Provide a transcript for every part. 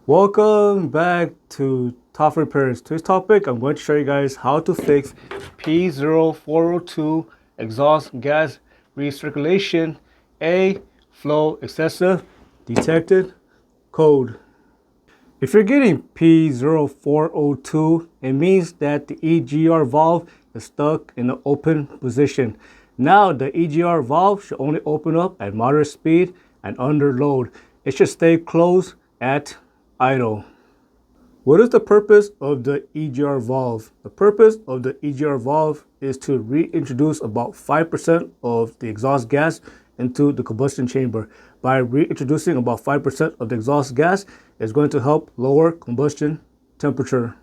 Welcome back to Top Repairs. Today's topic, I'm going to show you guys how to fix P0402 exhaust gas recirculation A flow excessive detected code. If you're getting P0402, it means that the EGR valve is stuck in the open position. Now the EGR valve should only open up at moderate speed and under load. It should stay closed at idle. What is the purpose of the EGR valve? The purpose of the EGR valve is to reintroduce about 5% of the exhaust gas into the combustion chamber. By reintroducing about 5% of the exhaust gas, it's going to help lower combustion temperature.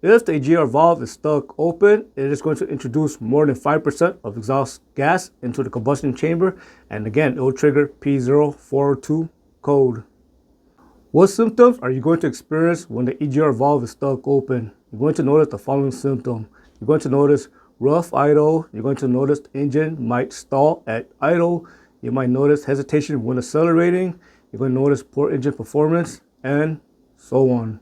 If the EGR valve is stuck open, it is going to introduce more than 5% of exhaust gas into the combustion chamber, and again, it will trigger P0402 code. What symptoms are you going to experience when the EGR valve is stuck open? You're going to notice the following symptom. You're going to notice rough idle. You're going to notice the engine might stall at idle. You might notice hesitation when accelerating. You're going to notice poor engine performance, and so on.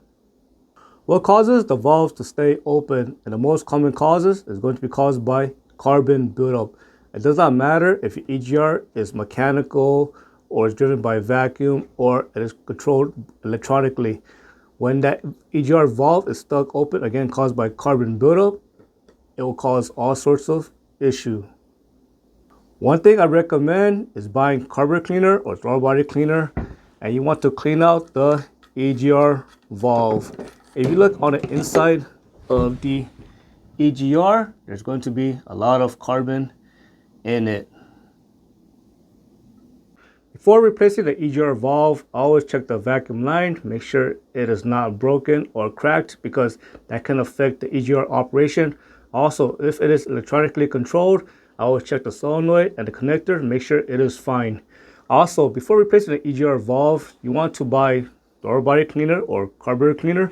What causes the valves to stay open? And the most common causes is going to be caused by carbon buildup. It does not matter if your EGR is mechanical, or is driven by a vacuum, or it is controlled electronically. When that EGR valve is stuck open, again caused by carbon buildup, it will cause all sorts of issue. One thing I recommend is buying carburetor cleaner or throttle body cleaner, and you want to clean out the EGR valve. If you look on the inside of the EGR, there's going to be a lot of carbon in it. Before replacing the EGR valve, always check the vacuum line, make sure it is not broken or cracked, because that can affect the EGR operation. Also, if it is electronically controlled, always check the solenoid and the connector, make sure it is fine. Also, before replacing the EGR valve, you want to buy throttle body cleaner or carburetor cleaner,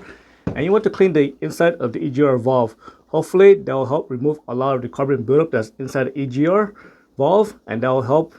and you want to clean the inside of the EGR valve. Hopefully, that will help remove a lot of the carbon buildup that's inside the EGR valve, and that will help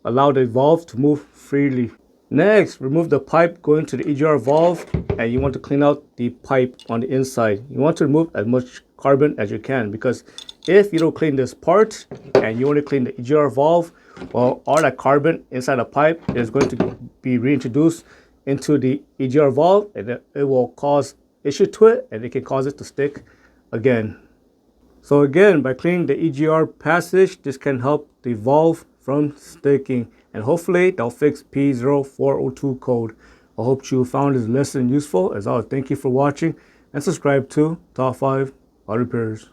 allow the valve to move freely. Next, remove the pipe going to the EGR valve, and you want to clean out the pipe on the inside. You want to remove as much carbon as you can, because if you don't clean this part and you only clean the EGR valve, well, all that carbon inside the pipe is going to be reintroduced into the EGR valve, and it will cause issue to it, and it can cause it to stick again. So again, by cleaning the EGR passage, this can help the valve from sticking, and hopefully that'll fix P0402 code. I hope you found this lesson useful. As always, thank you for watching, and subscribe to Top 5 Auto Repairs.